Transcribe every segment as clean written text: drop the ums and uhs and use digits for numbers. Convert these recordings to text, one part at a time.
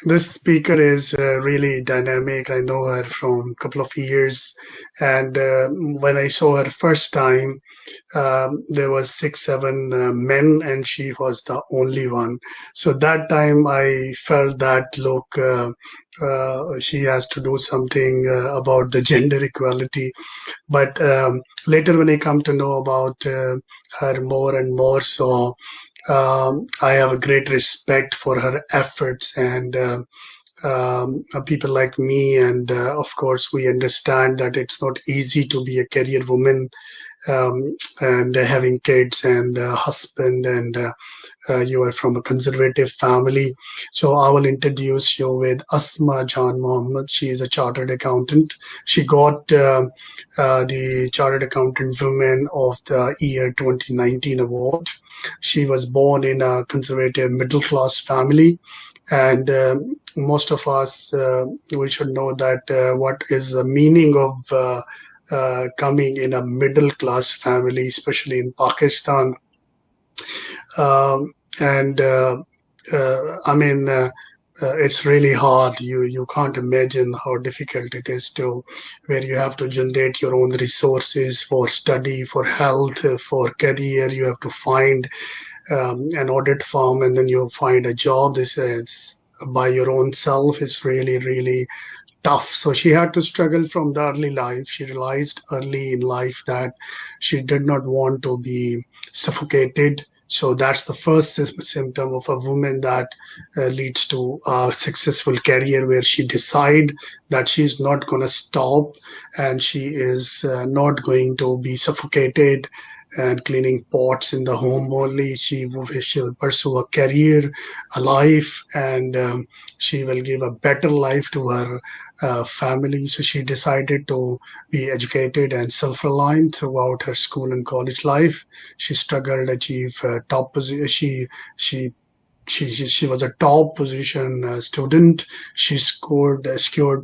this speaker is really dynamic. I know her from a couple of years, and when I saw her first time, there was 6, 7 men, and she was the only one. So that time I felt that look, she has to do something about the gender equality. But later, when I come to know about her more and more, so I have a great respect for her efforts and people like me. And of course, we understand that it's not easy to be a career woman and having kids and husband, and you are from a conservative family. So I will introduce you with Asma Jan Muhammad. She is a chartered accountant. She got the Chartered Accountant Woman of the Year 2019 award. She was born in a conservative middle class family. And most of us, we should know that what is the meaning of coming in a middle class family, especially in Pakistan. And I mean, it's really hard. You can't imagine how difficult it is to where you have to generate your own resources for study, for health, for career. You have to find an audit firm, and then you find a job. This is by your own self. It's really, really tough. So she had to struggle from the early life. She realized early in life that she did not want to be suffocated. So that's the first symptom of a woman that leads to a successful career, where she decide that she's not going to stop, and she is not going to be suffocated and cleaning pots in the home only. She'll pursue a career, a life, and she will give a better life to her family. So she decided to be educated and self-reliant throughout her school and college life. She struggled to achieve top position. She was a top position student. She secured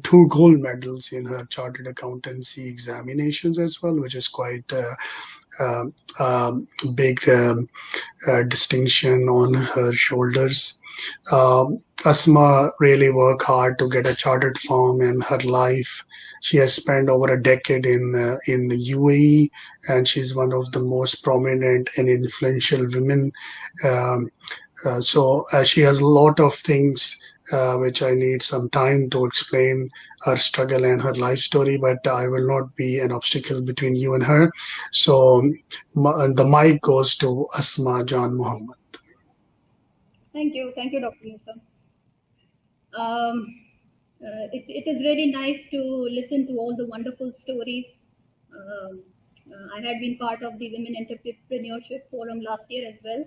2 gold medals in her chartered accountancy examinations as well, which is quite uh, big distinction on her shoulders. Asma really worked hard to get a chartered firm in her life. She has spent over a decade in the UAE, and she's one of the most prominent and influential women. Um, so she has a lot of things which I need some time to explain her struggle and her life story, but I will not be an obstacle between you and her. So the mic goes to Asma Jan Muhammad. Thank you, Dr. Musa. It is really nice to listen to all the wonderful stories. I had been part of the Women Entrepreneurship Forum last year as well.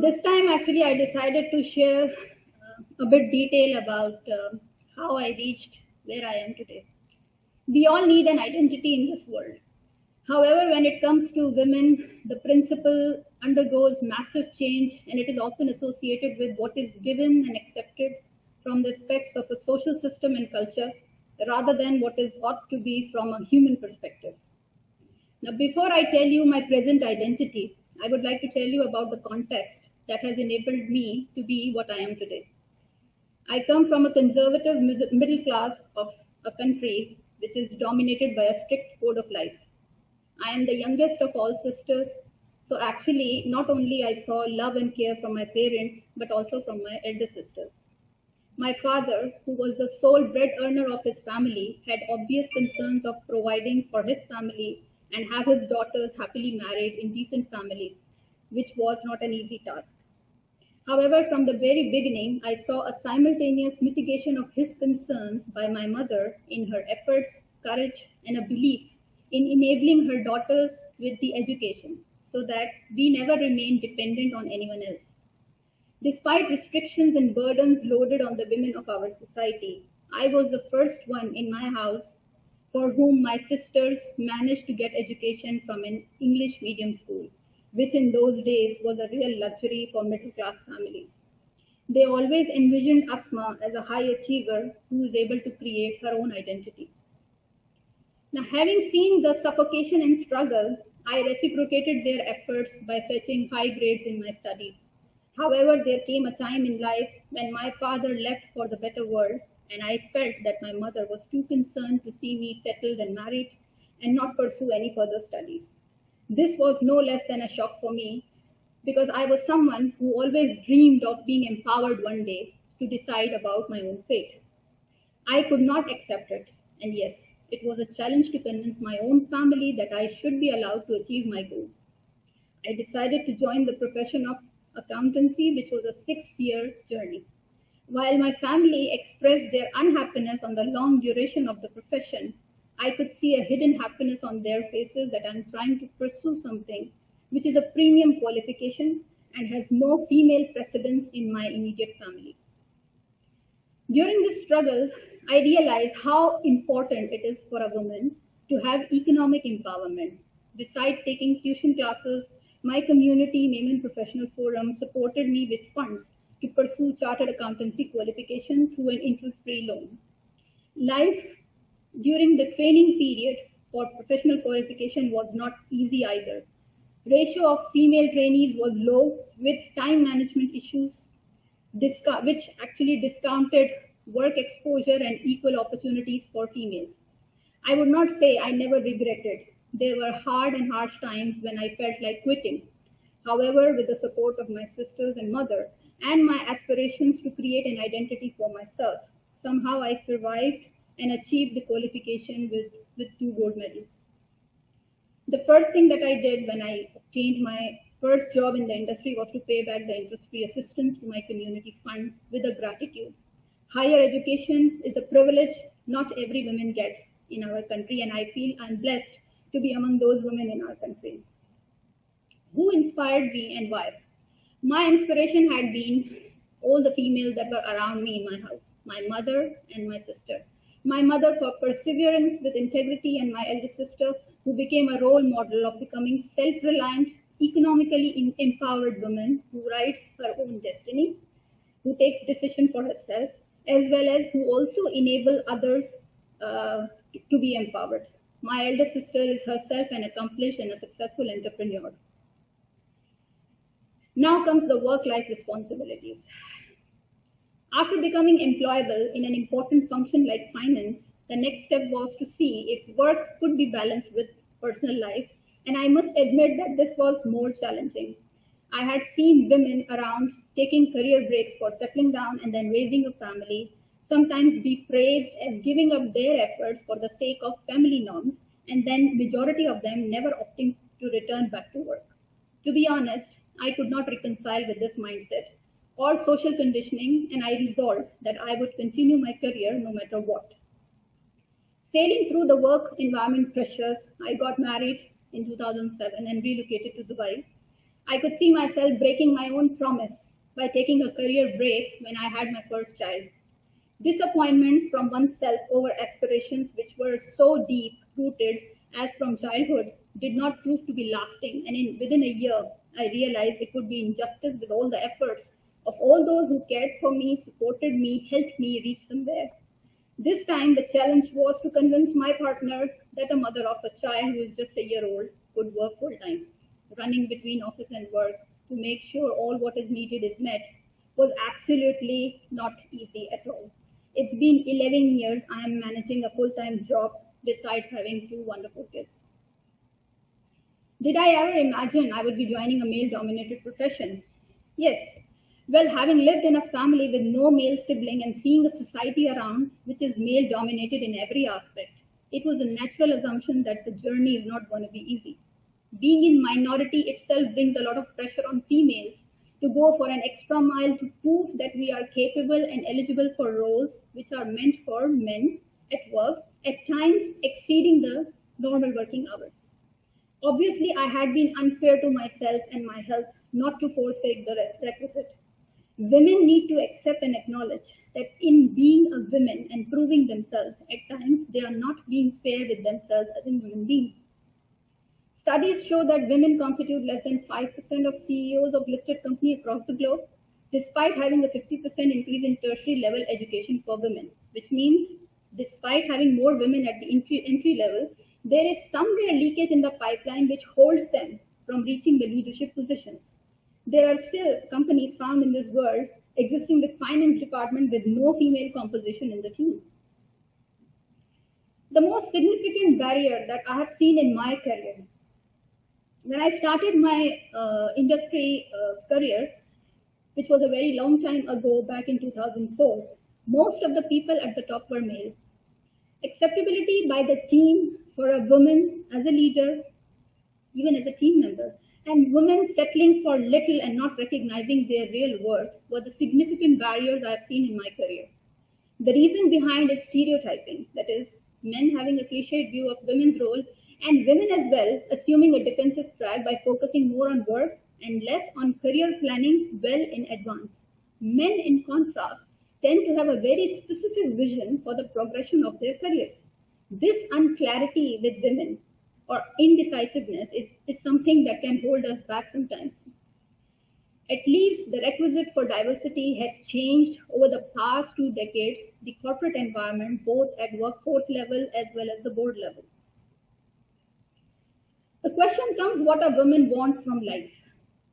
This time, actually, I decided to share a bit detail about how I reached where I am today. We all need an identity in this world. However, when it comes to women, the principle undergoes massive change, and it is often associated with what is given and accepted from the aspects of a social system and culture, rather than what is ought to be from a human perspective. Now, before I tell you my present identity, I would like to tell you about the context that has enabled me to be what I am today. I come from a conservative middle class of a country which is dominated by a strict code of life. I am the youngest of all sisters, so actually not only I saw love and care from my parents, but also from my elder sisters. My father, who was the sole bread earner of his family, had obvious concerns of providing for his family and have his daughters happily married in decent families, which was not an easy task. However, from the very beginning, I saw a simultaneous mitigation of his concerns by my mother in her efforts, courage, and a belief in enabling her daughters with the education so that we never remain dependent on anyone else. Despite restrictions and burdens loaded on the women of our society, I was the first one in my house for whom my sisters managed to get education from an English medium school, which in those days was a real luxury for middle-class families. They always envisioned Asma as a high achiever who is able to create her own identity. Now, having seen the suffocation and struggle, I reciprocated their efforts by fetching high grades in my studies. However, there came a time in life when my father left for the better world, and I felt that my mother was too concerned to see me settled and married and not pursue any further studies. This was no less than a shock for me because I was someone who always dreamed of being empowered one day to decide about my own fate. I could not accept it, and yes, it was a challenge to convince my own family that I should be allowed to achieve my goals. I decided to join the profession of accountancy, which was a 6-year journey. While my family expressed their unhappiness on the long duration of the profession, I could see a hidden happiness on their faces that I'm trying to pursue something which is a premium qualification and has no female precedence in my immediate family. During this struggle, I realized how important it is for a woman to have economic empowerment. Besides taking tuition classes, my community Women Professional Forum supported me with funds to pursue chartered accountancy qualification through an interest-free loan. Life during the training period for professional qualification was not easy either. Ratio of female trainees was low with time management issues, which actually discounted work exposure and equal opportunities for females. I would not say I never regretted. There were hard and harsh times when I felt like quitting. However, with the support of my sisters and mother and my aspirations to create an identity for myself, somehow I survived and achieved the qualification with 2 gold medals. The first thing that I did when I obtained my first job in the industry was to pay back the interest-free assistance to my community fund with a gratitude. Higher education is a privilege not every woman gets in our country, and I feel I'm blessed to be among those women in our country. Who inspired me and why? My inspiration had been all the females that were around me in my house, my mother and my sister. My mother for perseverance with integrity, and my elder sister who became a role model of becoming self-reliant, economically empowered woman who writes her own destiny, who takes decision for herself, as well as who also enable others to be empowered. My elder sister is herself an accomplished and a successful entrepreneur. Now comes the work-life responsibilities. After becoming employable in an important function like finance, the next step was to see if work could be balanced with personal life, and I must admit that this was more challenging. I had seen women around taking career breaks for settling down and then raising a family, sometimes be praised as giving up their efforts for the sake of family norms, and then majority of them never opting to return back to work. To be honest, I could not reconcile with this mindset or social conditioning, and I resolved that I would continue my career no matter what. Sailing through the work environment pressures, I got married in 2007 and relocated to Dubai. I could see myself breaking my own promise by taking a career break when I had my first child. Disappointments from oneself over aspirations which were so deep rooted as from childhood did not prove to be lasting, and within a year, I realized it would be injustice with all the efforts of all those who cared for me, supported me, helped me reach somewhere. This time, the challenge was to convince my partner that a mother of a child who is just a year old could work full time. Running between office and work to make sure all what is needed is met was absolutely not easy at all. It's been 11 years I am managing a full-time job besides having 2 wonderful kids. Did I ever imagine I would be joining a male-dominated profession? Yes. Well, having lived in a family with no male sibling and seeing a society around which is male-dominated in every aspect, it was a natural assumption that the journey is not going to be easy. Being in minority itself brings a lot of pressure on females to go for an extra mile to prove that we are capable and eligible for roles which are meant for men at work, at times exceeding the normal working hours. Obviously, I had been unfair to myself and my health not to forsake the requisite. Women need to accept and acknowledge that in being a woman and proving themselves, at times they are not being fair with themselves as a human being. Studies show that women constitute less than 5% of CEOs of listed companies across the globe, despite having a 50% increase in tertiary level education for women, which means despite having more women at the entry level, there is somewhere leakage in the pipeline which holds them from reaching the leadership positions. There are still companies found in this world existing with finance department with no female composition in the team. The most significant barrier that I have seen in my career, when I started my industry career, which was a very long time ago, back in 2004, most of the people at the top were male. Acceptability by the team for a woman as a leader, even as a team member, and women settling for little and not recognizing their real worth were the significant barriers I have seen in my career. The reason behind is stereotyping, that is, men having a cliched view of women's role and women as well assuming a defensive track by focusing more on work and less on career planning well in advance. Men, in contrast, tend to have a very specific vision for the progression of their careers. This unclarity with women or indecisiveness is something that can hold us back sometimes. At least the requisite for diversity has changed over the past 2 decades, the corporate environment, both at workforce level as well as the board level. The question comes, what a woman wants from life?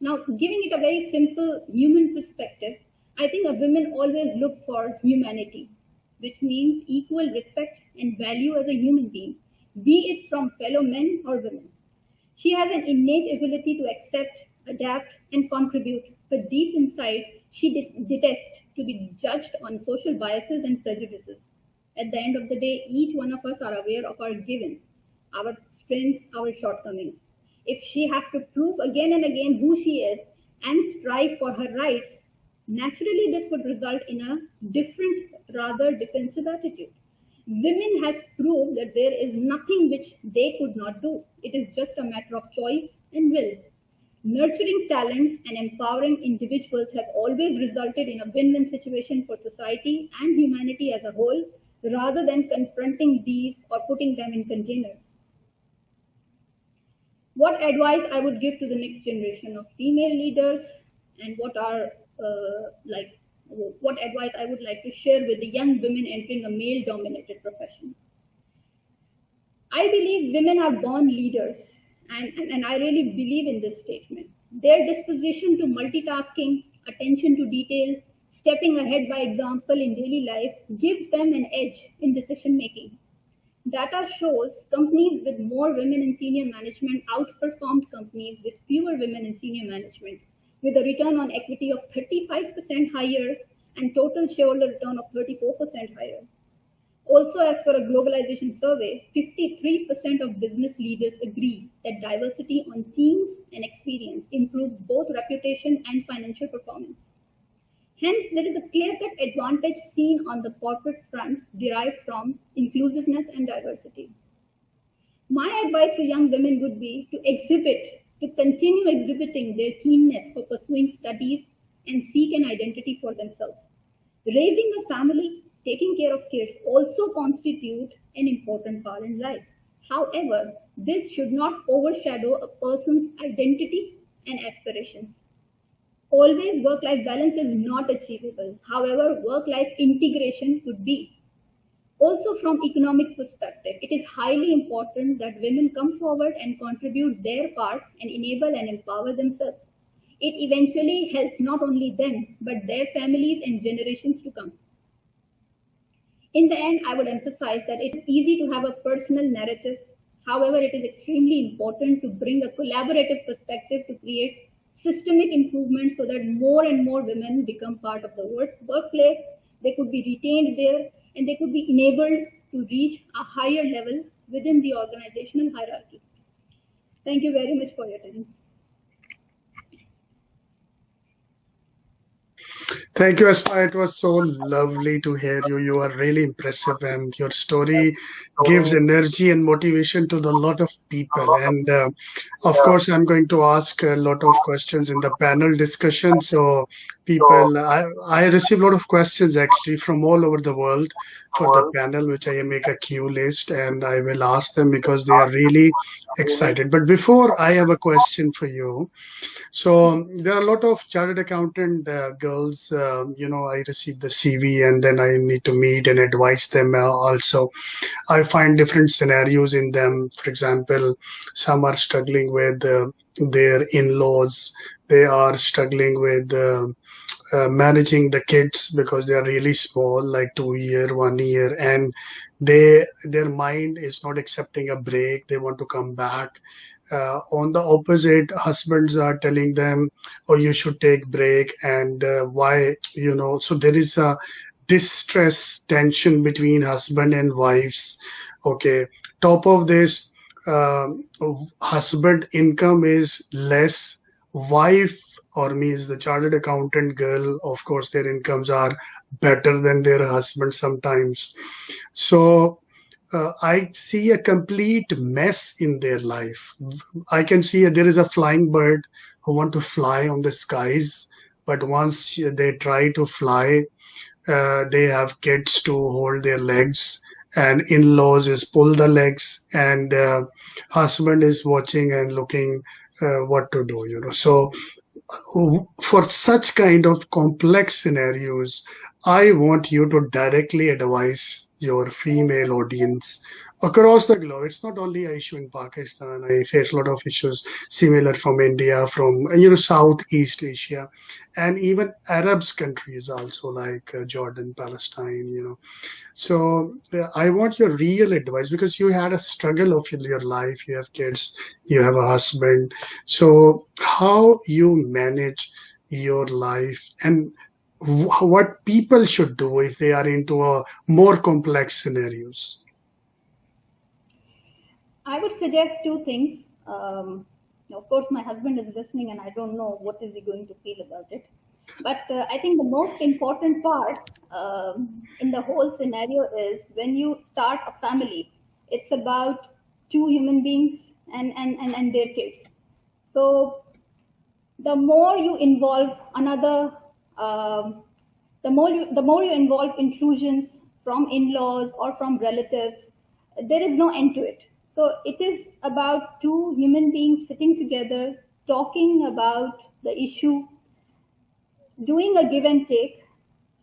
Now, giving it a very simple human perspective, I think a woman always look for humanity, which means equal respect and value as a human being, be it from fellow men or women. She has an innate ability to accept, adapt, and contribute, but deep inside, she detests to be judged on social biases and prejudices. At the end of the day, each one of us are aware of our given, our strengths, our shortcomings. If she has to prove again and again who she is and strive for her rights, naturally this would result in a different, rather defensive attitude. Women has proved that there is nothing which they could not do. It is just a matter of choice and will. Nurturing talents and empowering individuals have always resulted in a win-win situation for society and humanity as a whole, rather than confronting these or putting them in containers. What advice I would give to the next generation of female leaders, and what advice I would like to share with the young women entering a male-dominated profession? I believe women are born leaders, and I really believe in this statement. Their disposition to multitasking, attention to detail, stepping ahead by example in daily life gives them an edge in decision making. Data shows companies with more women in senior management outperformed companies with fewer women in senior management, with a return on equity of 35% higher and total shareholder return of 34% higher. Also, as per a globalization survey, 53% of business leaders agree that diversity on teams and experience improves both reputation and financial performance. Hence, there is a clear-cut advantage seen on the corporate front derived from inclusiveness and diversity. My advice to young women would be to continue exhibiting their keenness for pursuing studies and seek an identity for themselves. Raising a family, taking care of kids also constitute an important part in life. However, this should not overshadow a person's identity and aspirations. Always work-life balance is not achievable. However, work-life integration could be. Also, from economic perspective, it is highly important that women come forward and contribute their part and enable and empower themselves. It eventually helps not only them, but their families and generations to come. In the end, I would emphasize that it is easy to have a personal narrative. However, it is extremely important to bring a collaborative perspective to create systemic improvement so that more and more women become part of the workplace. They could be retained there and they could be enabled to reach a higher level within the organizational hierarchy. Thank you very much for your time. Thank you, Asma. It was so lovely to hear you. You are really impressive, and your story gives energy and motivation to the lot of people. And of course, I'm going to ask a lot of questions in the panel discussion. So, I receive a lot of questions actually from all over the world for the panel, which I make a queue list, and I will ask them because they are really excited. But before, I have a question for you. So there are a lot of chartered accountant girls I receive the CV and then I need to meet and advise them also. I find different scenarios in them. For example, some are struggling with their in-laws. They are struggling with managing the kids because they are really small, like 2 year, 1 year, and their mind is not accepting a break. They want to come back. On the opposite, husbands are telling them, "Oh, you should take break," and why, So there is a distress tension between husband and wives. Okay, top of this, husband income is less, wife or means the chartered accountant girl, of course their incomes are better than their husband sometimes. So I see a complete mess in their life. I can see there is a flying bird who want to fly on the skies, but once they try to fly, they have kids to hold their legs, and in-laws is pull the legs, and husband is watching and looking what to do. So for such kind of complex scenarios, I want you to directly advise your female audience across the globe. It's not only an issue in Pakistan. I face a lot of issues similar from India, from Southeast Asia, and even Arabs countries also like Jordan, Palestine. So I want your real advice because you had a struggle of your life. You have kids, you have a husband. So how you manage your life and what people should do if they are into a more complex scenarios. I would suggest two things. Of course, my husband is listening, and I don't know what is he going to feel about it. But I think the most important part in the whole scenario is when you start a family, it's about two human beings and their kids. So the more you involve another, the more you involve intrusions from in-laws or from relatives, there is no end to it. So it is about two human beings sitting together, talking about the issue, doing a give and take,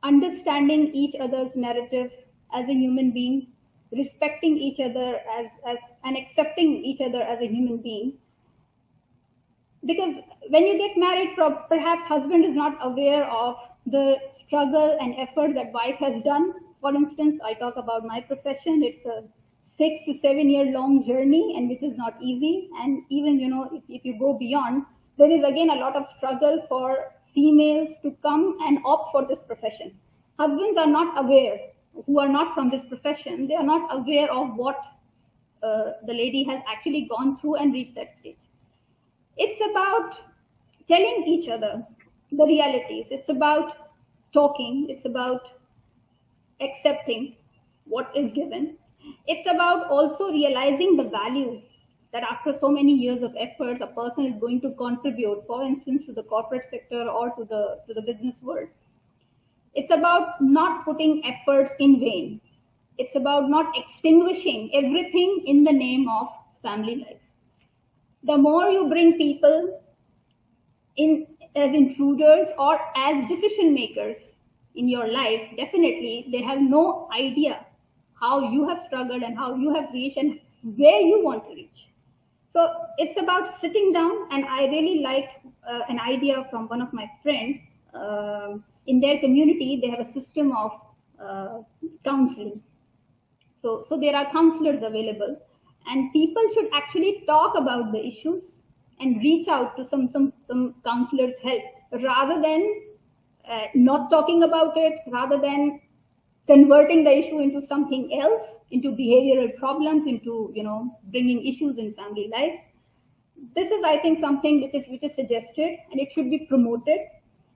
understanding each other's narrative as a human being, respecting each other as and accepting each other as a human being. Because when you get married, perhaps husband is not aware of the struggle and effort that wife has done. For instance, I talk about my profession. It's a 6 to 7 year long journey, and which is not easy. And even, if you go beyond, there is again a lot of struggle for females to come and opt for this profession. Husbands are not aware, who are not from this profession, they are not aware of what the lady has actually gone through and reached that stage. It's about telling each other the realities. It's about talking. It's about accepting what is given. It's about also realizing the value that after so many years of effort, a person is going to contribute, for instance, to the corporate sector or to the business world. It's about not putting efforts in vain. It's about not extinguishing everything in the name of family life. The more you bring people in as intruders or as decision makers in your life, definitely they have no idea how you have struggled and how you have reached and where you want to reach. So it's about sitting down, and I really liked an idea from one of my friends. In their community, they have a system of counseling. So there are counselors available, and people should actually talk about the issues and reach out to some counselors' help rather than not talking about it, rather than converting the issue into something else, into behavioral problems, into bringing issues in family life. This is, I think, something which is suggested, and it should be promoted.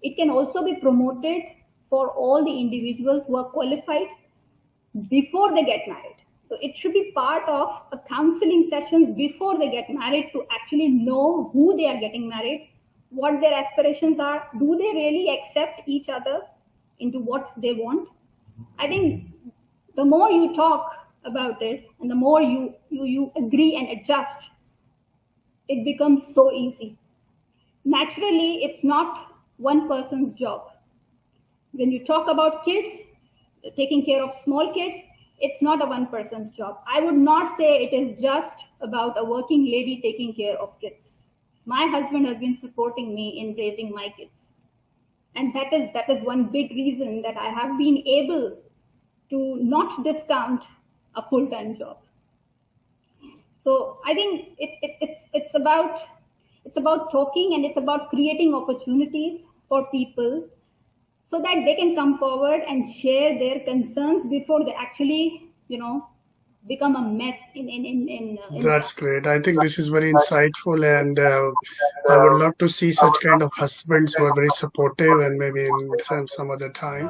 It can also be promoted for all the individuals who are qualified before they get married. So it should be part of a counseling sessions before they get married to actually know who they are getting married, what their aspirations are, do they really accept each other into what they want. I think the more you talk about it and the more you agree and adjust, it becomes so easy. Naturally, it's not one person's job. When you talk about kids, taking care of small kids, it's not a one person's job. I would not say it is just about a working lady taking care of kids. My husband has been supporting me in raising my kids. And that is one big reason that I have been able to not discount a full-time job. So I think it's about talking, and it's about creating opportunities for people so that they can come forward and share their concerns before they actually, become a mess in That's great. I think this is very insightful, and I would love to see such kind of husbands who are very supportive, and maybe in some other time.